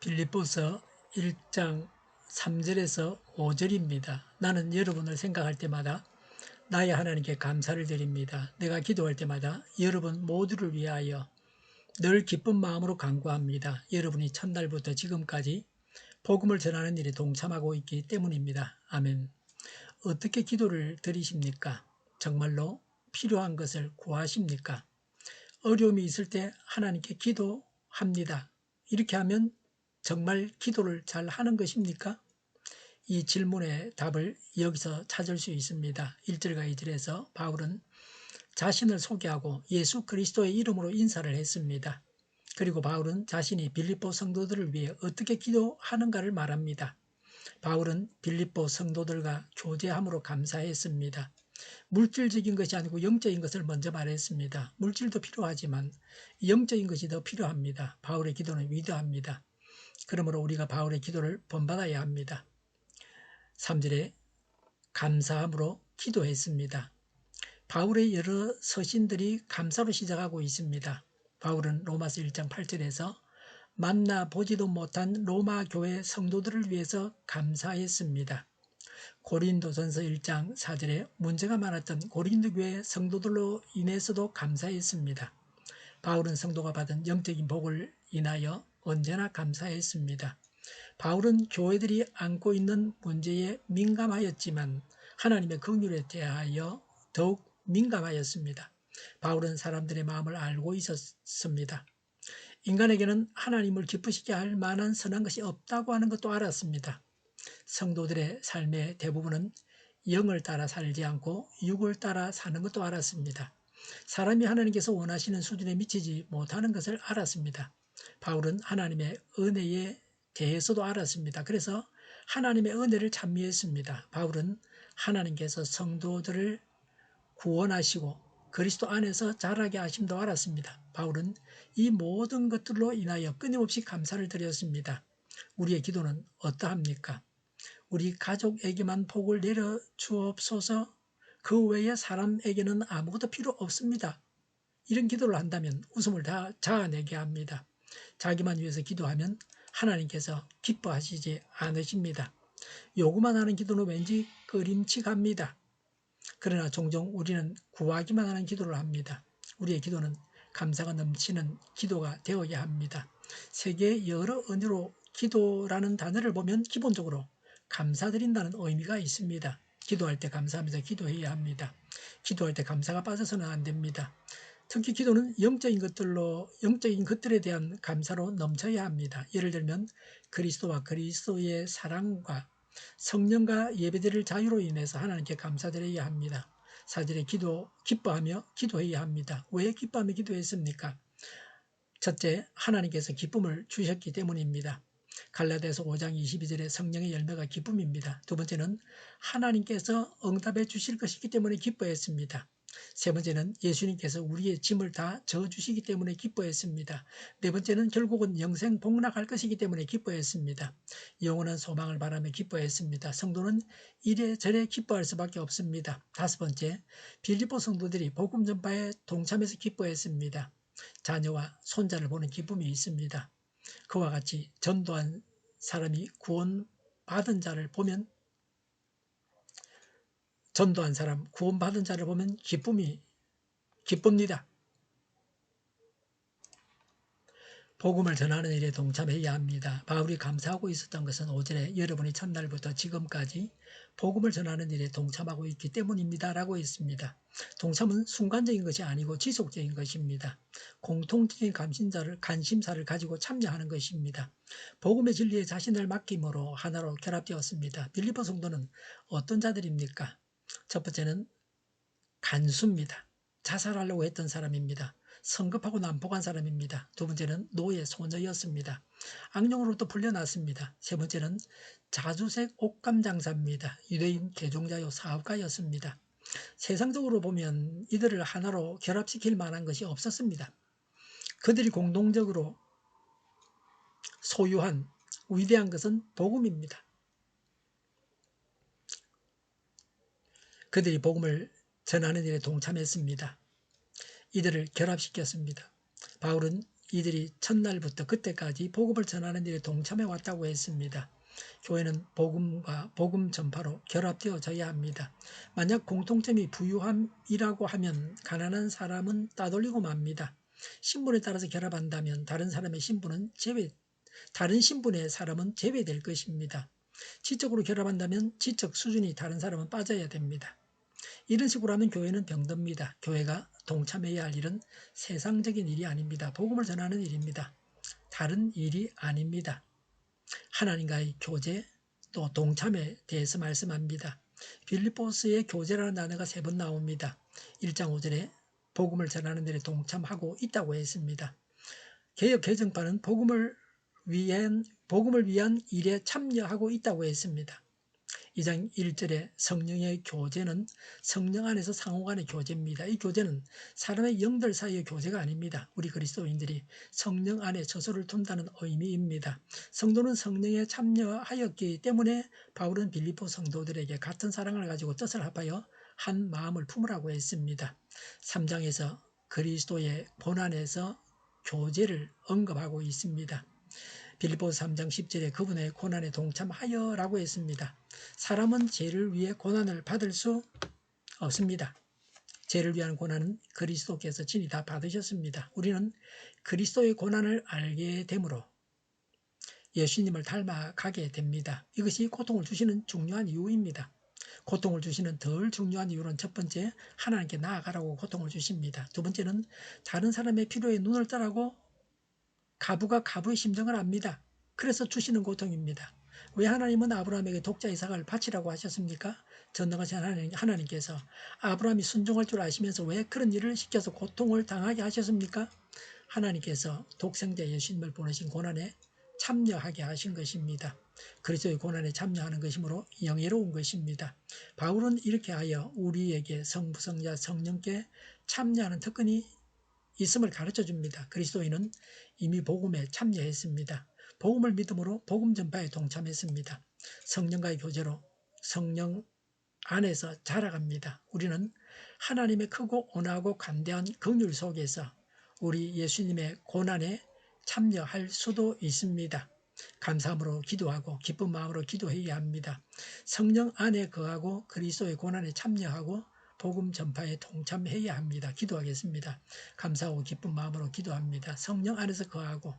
빌립보서 1장 3절에서 5절입니다. 나는 여러분을 생각할 때마다 나의 하나님께 감사를 드립니다. 내가 기도할 때마다 여러분 모두를 위하여 늘 기쁜 마음으로 간구합니다. 여러분이 첫날부터 지금까지 복음을 전하는 일에 동참하고 있기 때문입니다. 아멘. 어떻게 기도를 드리십니까? 정말로 필요한 것을 구하십니까? 어려움이 있을 때 하나님께 기도합니다. 이렇게 하면 정말 기도를 잘 하는 것입니까? 이 질문의 답을 여기서 찾을 수 있습니다. 1절과 2절에서 바울은 자신을 소개하고 예수 그리스도의 이름으로 인사를 했습니다. 그리고 바울은 자신이 빌립보 성도들을 위해 어떻게 기도하는가를 말합니다. 바울은 빌립보 성도들과 교제함으로 감사했습니다. 물질적인 것이 아니고 영적인 것을 먼저 말했습니다. 물질도 필요하지만 영적인 것이 더 필요합니다. 바울의 기도는 위대합니다. 그러므로 우리가 바울의 기도를 본받아야 합니다. 3절에 감사함으로 기도했습니다. 바울의 여러 서신들이 감사로 시작하고 있습니다. 바울은 로마서 1장 8절에서 만나보지도 못한 로마 교회 성도들을 위해서 감사했습니다. 고린도전서 1장 4절에 문제가 많았던 고린도 교회 성도들로 인해서도 감사했습니다. 바울은 성도가 받은 영적인 복을 인하여 언제나 감사했습니다. 바울은 교회들이 안고 있는 문제에 민감하였지만 하나님의 긍휼에 대하여 더욱 민감하였습니다. 바울은 사람들의 마음을 알고 있었습니다. 인간에게는 하나님을 기쁘시게 할 만한 선한 것이 없다고 하는 것도 알았습니다. 성도들의 삶의 대부분은 영을 따라 살지 않고 육을 따라 사는 것도 알았습니다. 사람이 하나님께서 원하시는 수준에 미치지 못하는 것을 알았습니다. 바울은 하나님의 은혜에 대해서도 알았습니다. 그래서 하나님의 은혜를 찬미했습니다. 바울은 하나님께서 성도들을 구원하시고 그리스도 안에서 자라게 하심도 알았습니다. 바울은 이 모든 것들로 인하여 끊임없이 감사를 드렸습니다. 우리의 기도는 어떠합니까? 우리 가족에게만 복을 내려 주옵소서. 그 외의 사람에게는 아무것도 필요 없습니다. 이런 기도를 한다면 웃음을 다 자아내게 합니다. 자기만 위해서 기도하면 하나님께서 기뻐하시지 않으십니다. 요구만 하는 기도는 왠지 꺼림칙합니다. 그러나 종종 우리는 구하기만 하는 기도를 합니다. 우리의 기도는 감사가 넘치는 기도가 되어야 합니다. 세계의 여러 언어로 기도라는 단어를 보면 기본적으로 감사드린다는 의미가 있습니다. 기도할 때 감사하면서 기도해야 합니다. 기도할 때 감사가 빠져서는 안 됩니다. 특히 기도는 영적인 것들에 대한 감사로 넘쳐야 합니다. 예를 들면 그리스도와 그리스도의 사랑과 성령과 예배드릴 자유로 인해서 하나님께 감사드려야 합니다. 4절에 기뻐하며 기도해야 합니다. 왜 기뻐하며 기도했습니까? 첫째, 하나님께서 기쁨을 주셨기 때문입니다. 갈라디아서 5장 22절에 성령의 열매가 기쁨입니다. 두 번째는 하나님께서 응답해 주실 것이기 때문에 기뻐했습니다. 세 번째는 예수님께서 우리의 짐을 다 져주시기 때문에 기뻐했습니다. 네 번째는 결국은 영생 복락할 것이기 때문에 기뻐했습니다. 영원한 소망을 바라며 기뻐했습니다. 성도는 이래저래 기뻐할 수밖에 없습니다. 다섯 번째, 빌립보 성도들이 복음 전파에 동참해서 기뻐했습니다. 자녀와 손자를 보는 기쁨이 있습니다. 그와 같이 전도한 사람이 구원받은 자를 보면 기쁩니다. 복음을 전하는 일에 동참해야 합니다. 바울이 감사하고 있었던 것은 5절에 여러분이 첫날부터 지금까지 복음을 전하는 일에 동참하고 있기 때문입니다. 라고 했습니다. 동참은 순간적인 것이 아니고 지속적인 것입니다. 공통적인 관심사를 가지고 참여하는 것입니다. 복음의 진리에 자신을 맡김으로 하나로 결합되었습니다. 빌립보 성도는 어떤 자들입니까? 첫 번째는 간수입니다. 자살하려고 했던 사람입니다. 성급하고 난폭한 사람입니다. 두 번째는 노예 소녀였습니다. 악령으로부터 풀려났습니다. 세 번째는 자주색 옷감 장사입니다. 유대인 개종자요 사업가였습니다. 세상적으로 보면 이들을 하나로 결합시킬 만한 것이 없었습니다. 그들이 공동적으로 소유한 위대한 것은 복음입니다. 그들이 복음을 전하는 일에 동참했습니다. 이들을 결합시켰습니다. 바울은 이들이 첫날부터 그때까지 복음을 전하는 일에 동참해 왔다고 했습니다. 교회는 복음과 복음 전파로 결합되어져야 합니다. 만약 공통점이 부유함이라고 하면 가난한 사람은 따돌리고 맙니다. 신분에 따라서 결합한다면 다른 신분의 사람은 제외될 것입니다. 지적으로 결합한다면 지적 수준이 다른 사람은 빠져야 됩니다. 이런 식으로 하면 교회는 병듭니다. 교회가 동참해야 할 일은 세상적인 일이 아닙니다. 복음을 전하는 일입니다. 다른 일이 아닙니다. 하나님과의 교제, 또 동참에 대해서 말씀합니다. 빌립보스의 교제라는 단어가 3번 나옵니다. 1장 5절에 복음을 전하는 일에 동참하고 있다고 했습니다. 개역 개정판은 복음을 위한 일에 참여하고 있다고 했습니다. 2장 1절에 성령의 교제는 성령 안에서 상호간의 교제입니다. 이 교제는 사람의 영들 사이의 교제가 아닙니다. 우리 그리스도인들이 성령 안에 저소를 둔다는 의미입니다. 성도는 성령에 참여하였기 때문에 바울은 빌립보 성도들에게 같은 사랑을 가지고 뜻을 합하여 한 마음을 품으라고 했습니다. 3장에서 그리스도의 고난에서 교제를 언급하고 있습니다. 빌립보서 3장 10절에 그분의 고난에 동참하여라고 했습니다. 사람은 죄를 위해 고난을 받을 수 없습니다. 죄를 위한 고난은 그리스도께서 친히 다 받으셨습니다. 우리는 그리스도의 고난을 알게 되므로 예수님을 닮아가게 됩니다. 이것이 고통을 주시는 중요한 이유입니다. 고통을 주시는 덜 중요한 이유는 첫 번째, 하나님께 나아가라고 고통을 주십니다. 두 번째는 다른 사람의 필요에 눈을 떠라고 가부가 가부의 심정을 압니다. 그래서 주시는 고통입니다. 왜 하나님은 아브라함에게 독자 이삭을 바치라고 하셨습니까? 전능하신 하나님께서 아브라함이 순종할 줄 아시면서 왜 그런 일을 시켜서 고통을 당하게 하셨습니까? 하나님께서 독생자 예수님을 보내신 고난에 참여하게 하신 것입니다. 그리스도의 고난에 참여하는 것이므로 영예로운 것입니다. 바울은 이렇게 하여 우리에게 성부, 성자, 성령께 참여하는 특권이 있음을 가르쳐 줍니다. 그리스도인은 이미 복음에 참여했습니다. 복음을 믿음으로 복음 전파에 동참했습니다. 성령과의 교제로 성령 안에서 자라갑니다. 우리는 하나님의 크고 온화하고 간대한 긍휼 속에서 우리 예수님의 고난에 참여할 수도 있습니다. 감사함으로 기도하고 기쁜 마음으로 기도해야 합니다. 성령 안에 거하고 그리스도의 고난에 참여하고 복음 전파에 동참해야 합니다. 기도하겠습니다. 감사하고 기쁜 마음으로 기도합니다. 성령 안에서 거하고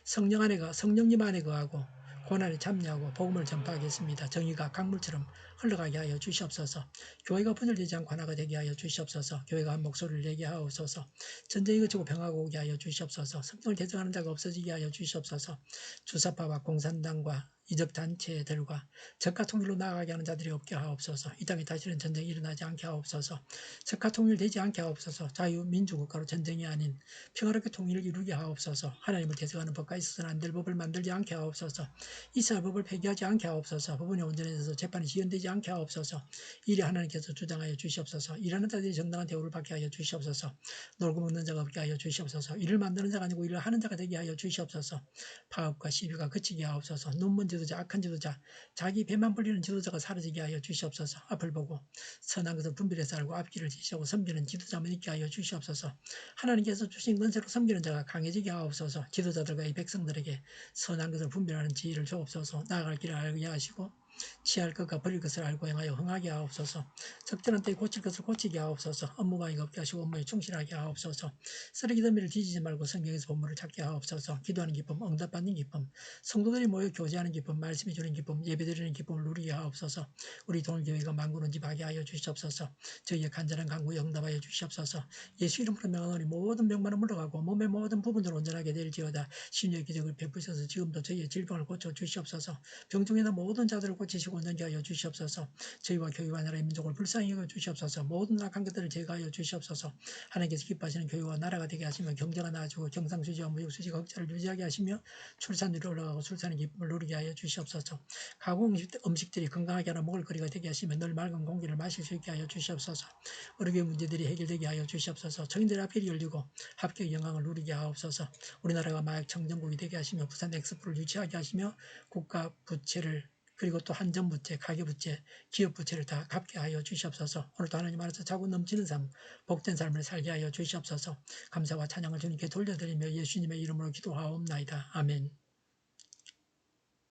성령님 안에 거하고 고난에 참여하고 복음을 전파하겠습니다. 정의가 강물처럼 흘러가게 하여 주시옵소서. 교회가 분열되지 않고 하나가 되게 하여 주시옵소서. 교회가 한 목소리를 내게 하옵소서. 전쟁이 그치고 평화가 오게 하여 주시옵소서. 성경을 대적하는 자가 없어지게 하여 주시옵소서. 주사파와 공산당과 이적단체들과 적가 통일로 나아가게 하는 자들이 없게 하옵소서. 이 땅에 다시는 전쟁이 일어나지 않게 하옵소서. 적가 통일되지 않게 하옵소서. 자유민주국가로 전쟁이 아닌 평화롭게 통일을 이루게 하옵소서. 하나님을 대적하는 법과 있어서는 안 될 법을 만들지 않게 하옵소서. 이스라엘 법을 폐기하지 않게 하옵소서. 법원이 온전해져서 재판이 지연되지 않게 하옵소서. 이래 하나님께서 주장하여 주시옵소서. 일하는 자들이 정당한 대우를 받게 하여 주시옵소서. 놀고 먹는 자가 없게 하여 주시옵소서. 일을 만드는 자가 아니고 일을 하는 자가 되게 하여 주시옵소서. 파업과 시비가 그치게 하옵소서. 눈먼 지도자, 악한 지도자, 자기 배만 불리는 지도자가 사라지게 하여 주시옵소서. 앞을 보고 선한 것을 분별해서 알고 앞길을 지시하고 섬기는 지도자만 있게 하여 주시옵소서. 하나님께서 주신 권세로 섬기는 자가 강해지게 하옵소서. 지도자들과 이 백성들에게 선한 것을 분별하는 지혜를 주옵소서. 나아갈 길을 알게 하시고 취할 것과 버릴 것을 알고 행하여 흥하게 하옵소서. 적절한 때에 고칠 것을 고치게 하옵소서. 업무방해가 없게 하시고 업무에 충실하게 하옵소서. 쓰레기 더미를 뒤지지 말고 성경에서 본문을 찾게 하옵소서. 기도하는 기쁨, 응답받는 기쁨, 성도들이 모여 교제하는 기쁨, 말씀이 주는 기쁨, 예배드리는 기쁨을 누리게 하옵소서. 우리 동일교회가 만군을 집하게 하여 주시옵소서. 저희의 간절한 간구에 응답하여 주시옵소서. 예수 이름으로 명하노니 모든 병만은 물러가고 몸의 모든 부분들을 온전하게 될지어다. 신유의 기적을 베푸셔서 지금도 저희의 질병을 고쳐 주시옵소서. 병중에는 모든 자들을 고치시고 온전케 하여 주시옵소서. 저희와 교회와 나라의 민족을 불쌍히 여겨 주시옵소서. 모든 악한 것들을 제거하여 주시옵소서. 하나님께서 기뻐하시는 교회와 나라가 되게 하시며 경제가 나아지고 경상수지와 무역수지가 흑자를 유지하게 하시며 출산율이 올라가고 출산의 기쁨을 누리게 하여 주시옵소서. 가공 음식들이 건강하게 하나 먹을 거리가 되게 하시며 늘 맑은 공기를 마실 수 있게 하여 주시옵소서. 어려운 문제들이 해결되게 하여 주시옵소서. 청인들의 앞길이 열리고 합격 영광을 누리게 하옵소서. 우리나라가 마약 청정국이 되게 하시며 부산 엑스포를 유치하게 하시며 국가 부채를 그리고 또 한전부채, 가계부채, 기업부채를 다 갚게 하여 주시옵소서. 오늘도 하나님 안에서 자고 넘치는 삶, 복된 삶을 살게 하여 주시옵소서. 감사와 찬양을 주님께 돌려드리며 예수님의 이름으로 기도하옵나이다. 아멘.